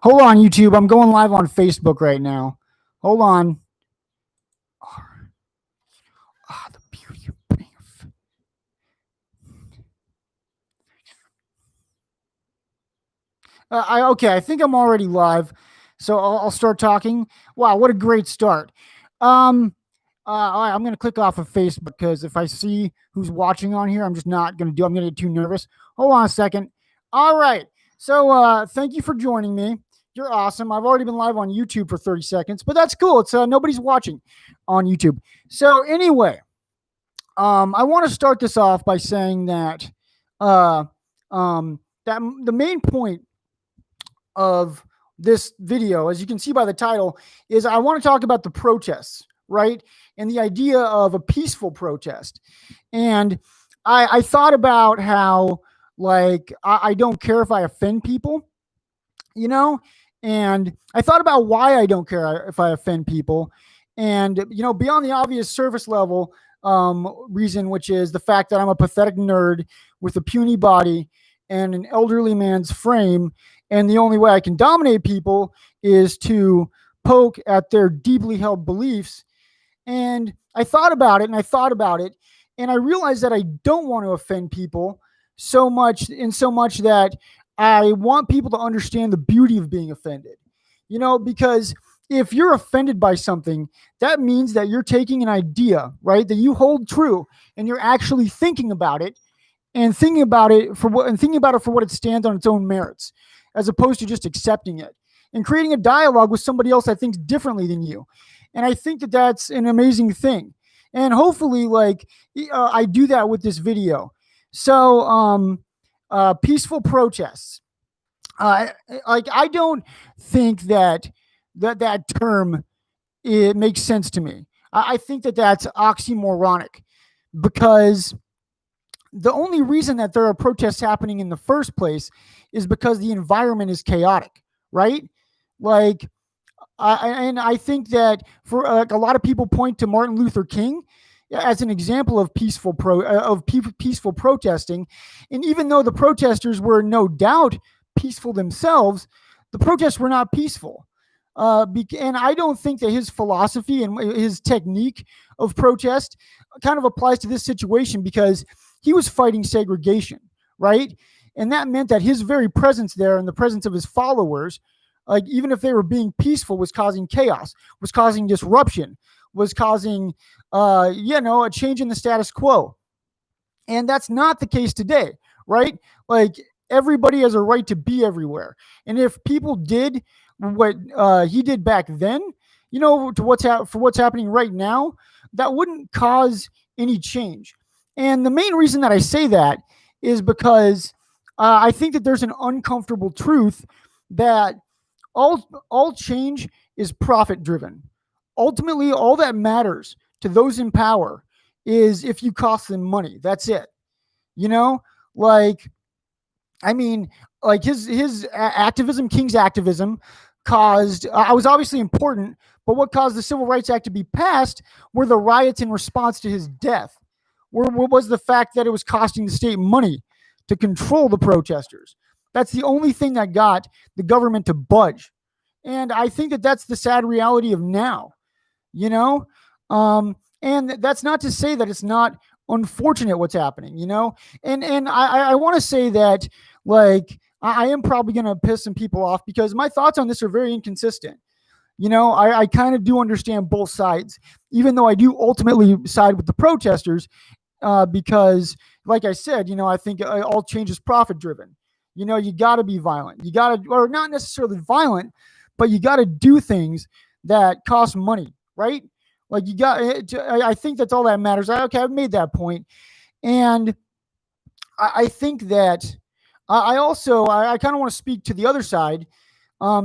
Hold on, YouTube. I'm going live on Facebook right now. Hold on. The beauty of being okay, I think I'm already live, so I'll start talking. Wow, what a great start. All right, I'm going to click off of Facebook because if I see who's watching on here, I'm just not going to do. I'm going to get too nervous. Hold on a second. All right, so thank you for joining me. You're awesome. I've already been live on YouTube for 30 seconds, but that's cool. It's nobody's watching on YouTube. So anyway, I want to start this off by saying that uh, that the main point of this video, as you can see by the title, is I want to talk about the protests, right? And the idea of a peaceful protest. And I thought about how, like, I don't care if I offend people, you know? And I thought about why I don't care if I offend people. And, beyond the obvious surface level reason, which is the fact that I'm a pathetic nerd with a puny body and an elderly man's frame, and the only way I can dominate people is to poke at their deeply held beliefs. And I thought about it, and I realized that I don't want to offend people so much that I want people to understand the beauty of being offended. Because if you're offended by something, that means that you're taking an idea, right, that you hold true, and you're actually thinking about it and thinking about it for what it stands on its own merits, as opposed to just accepting it and creating a dialogue with somebody else that thinks differently than you. And I think that that's an amazing thing. And hopefully, I do that with this video. So, peaceful protests. I don't think that term, it makes sense to me. I think that that's oxymoronic, because the only reason that there are protests happening in the first place is because the environment is chaotic, right? I think that for a lot of people point to Martin Luther King as an example of peaceful protesting, and even though the protesters were no doubt peaceful themselves, the protests were not peaceful. And I don't think that his philosophy and his technique of protest kind of applies to this situation, because he was fighting segregation, right? And that meant that his very presence there, and the presence of his followers, even if they were being peaceful, was causing chaos, was causing disruption, was causing, a change in the status quo. And that's not the case today, right? Everybody has a right to be everywhere. And if people did what he did back then, for what's happening right now, that wouldn't cause any change. And the main reason that I say that is because I think that there's an uncomfortable truth that all change is profit driven. Ultimately, all that matters to those in power is if you cost them money. That's it. His activism, King's activism, was obviously important, but what caused the Civil Rights Act to be passed were the riots in response to his death. What was the fact that it was costing the state money to control the protesters? That's the only thing that got the government to budge. And I think that that's the sad reality of now, and that's not to say that it's not unfortunate what's happening, and I want to say that, I am probably going to piss some people off because my thoughts on this are very inconsistent. I kind of do understand both sides, even though I do ultimately side with the protesters, because, like I said, I think all change is profit driven. You got to be violent. Or not necessarily violent, but you got to do things that cost money, right? I think that's all that matters. I've made that point. And I think that I kind of want to speak to the other side,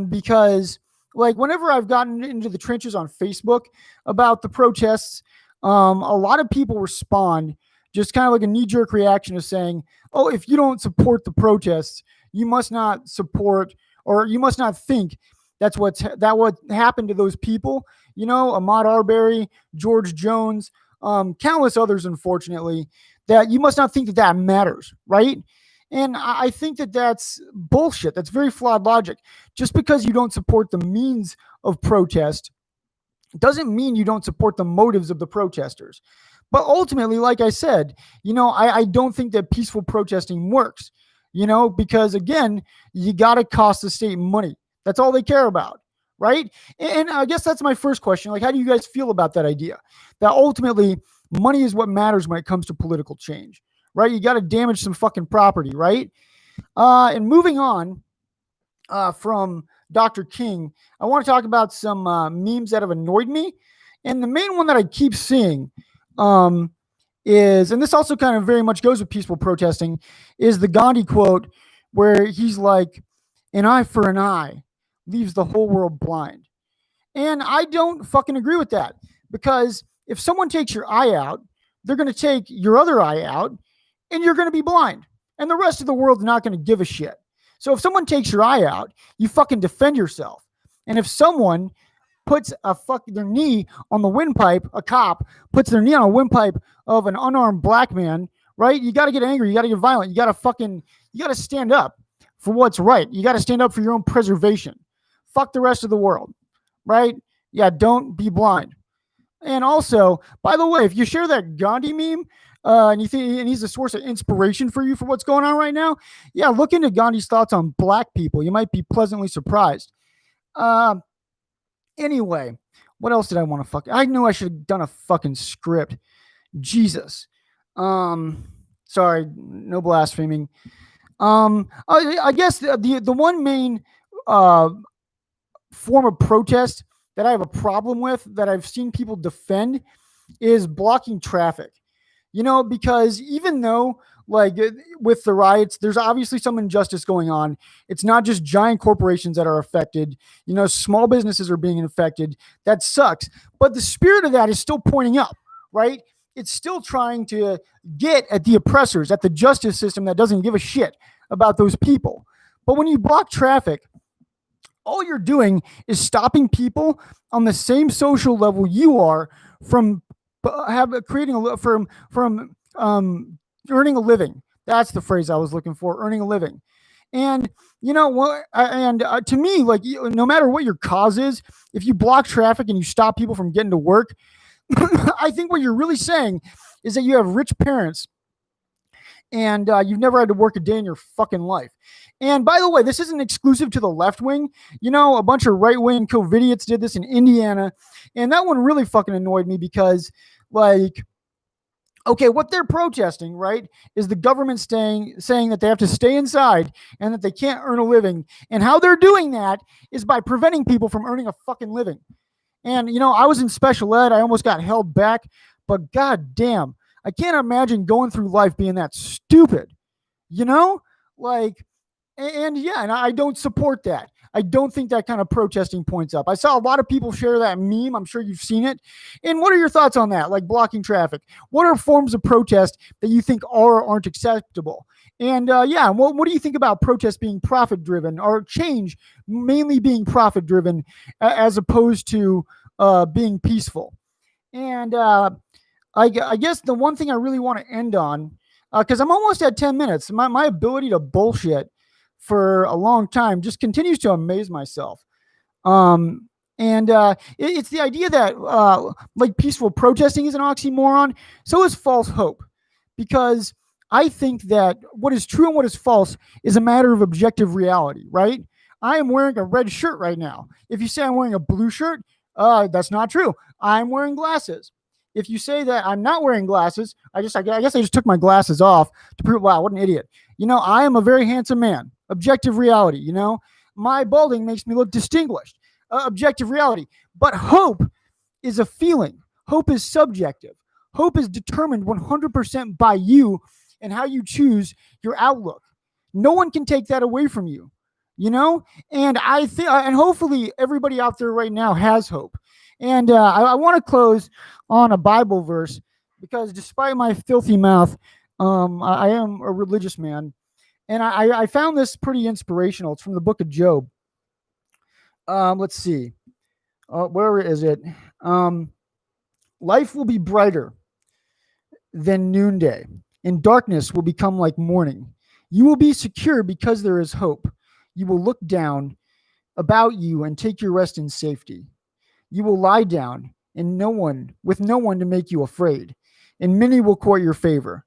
because whenever I've gotten into the trenches on Facebook about the protests, a lot of people respond just kind of like a knee-jerk reaction of saying, oh, if you don't support the protests, you must not support, or you must not think what happened to those people, Ahmaud Arbery, George Jones, countless others, unfortunately, that you must not think that matters, right? And I think that that's bullshit. That's very flawed logic. Just because you don't support the means of protest doesn't mean you don't support the motives of the protesters. But ultimately, like I said, I don't think that peaceful protesting works, because again, you got to cost the state money. That's all they care about, right? And I guess that's my first question. Like, how do you guys feel about that idea? That ultimately, money is what matters when it comes to political change, right? You got to damage some fucking property, right? And moving on from Dr. King, I want to talk about some memes that have annoyed me. And the main one that I keep seeing is, and this also kind of very much goes with peaceful protesting, is the Gandhi quote where he's like, an eye for an eye leaves the whole world blind. And I don't fucking agree with that, because if someone takes your eye out, they're going to take your other eye out and you're going to be blind. And the rest of the world's not going to give a shit. So if someone takes your eye out, you fucking defend yourself. And if someone puts their knee on the windpipe, a cop puts their knee on a windpipe of an unarmed black man, right? You got to get angry. You got to get violent. You got to stand up for what's right. You got to stand up for your own preservation. Fuck the rest of the world, right? Yeah, don't be blind. And also, by the way, if you share that Gandhi meme, and you think he's a source of inspiration for you for what's going on right now, yeah, look into Gandhi's thoughts on black people. You might be pleasantly surprised. Anyway, what else did I want to I knew I should have done a fucking script. Jesus. Sorry, no blaspheming. I guess the one main form of protest that I have a problem with, that I've seen people defend, is blocking traffic. Because even though, like, with the riots, there's obviously some injustice going on. It's not just giant corporations that are affected. Small businesses are being affected. That sucks. But the spirit of that is still pointing up, right? It's still trying to get at the oppressors, at the justice system that doesn't give a shit about those people. But when you block traffic, all you're doing is stopping people on the same social level you are from earning a living. That's the phrase I was looking for, earning a living. And to me, like, no matter what your cause is, if you block traffic and you stop people from getting to work, I think what you're really saying is that you have rich parents and you've never had to work a day in your fucking life. And by the way, this isn't exclusive to the left wing. A bunch of right wing COVIDiots did this in Indiana, and that one really fucking annoyed me because, like, okay, what they're protesting, right, is the government saying that they have to stay inside and that they can't earn a living. And how they're doing that is by preventing people from earning a fucking living. And, I was in special ed. I almost got held back. But god damn, I can't imagine going through life being that stupid. Like, and yeah, and I don't support that. I don't think that kind of protesting points up. I saw a lot of people share that meme. I'm sure you've seen it. And what are your thoughts on that? Like blocking traffic. What are forms of protest that you think are or aren't acceptable? And what do you think about protest being profit driven, or change mainly being profit driven as opposed to being peaceful? And I guess the one thing I really want to end on, because I'm almost at 10 minutes, my ability to bullshit for a long time just continues to amaze myself. It's the idea that like peaceful protesting is an oxymoron. So is false hope, because I think that what is true and what is false is a matter of objective reality, right? I am wearing a red shirt right now. If you say I'm wearing a blue shirt, that's not true. I'm wearing glasses. If you say that I'm not wearing glasses, I guess I just took my glasses off to prove, wow, what an idiot. I am a very handsome man. Objective reality, my balding makes me look distinguished. Objective reality. But hope is a feeling. Hope is subjective. Hope is determined 100% by you and how you choose your outlook. No one can take that away from you, And I think, and hopefully everybody out there right now has hope. And I want to close on a Bible verse, because despite my filthy mouth, I am a religious man. And I found this pretty inspirational. It's from the book of Job. Let's see. Where is it? Life will be brighter than noonday, and darkness will become like morning. You will be secure because there is hope. You will look down about you and take your rest in safety. You will lie down and with no one to make you afraid, and many will court your favor.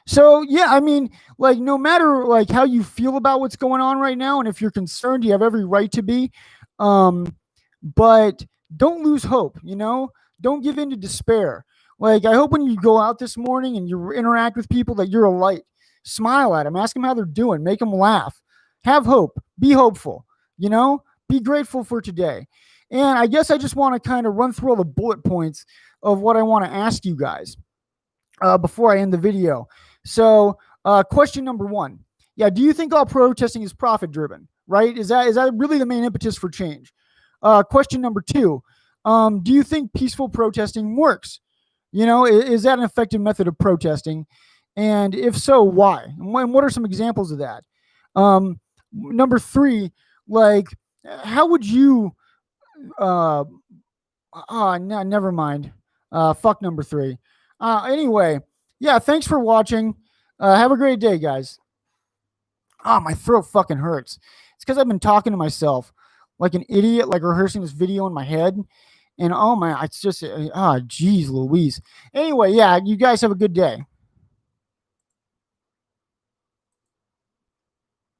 So yeah, I mean, like no matter like how you feel about what's going on right now, and if you're concerned, you have every right to be. Um, but don't lose hope. Don't give in to despair. Like I hope when you go out this morning and you interact with people that you're a light. Smile at them, ask them how they're doing, make them laugh. Have hope. Be hopeful. Be grateful for today. And I guess I just want to kind of run through all the bullet points of what I want to ask you guys before I end the video. So, question number one. Yeah, do you think all protesting is profit driven? Right? Is that really the main impetus for change? Question number two. Do you think peaceful protesting works? Is that an effective method of protesting? And if so, why? And what are some examples of that? Number three, like, how would you? No, never mind. Fuck number three. Anyway, yeah, thanks for watching. Have a great day, guys. My throat fucking hurts. It's because I've been talking to myself like an idiot, like rehearsing this video in my head. And oh my, it's just, geez Louise. Anyway, yeah, you guys have a good day.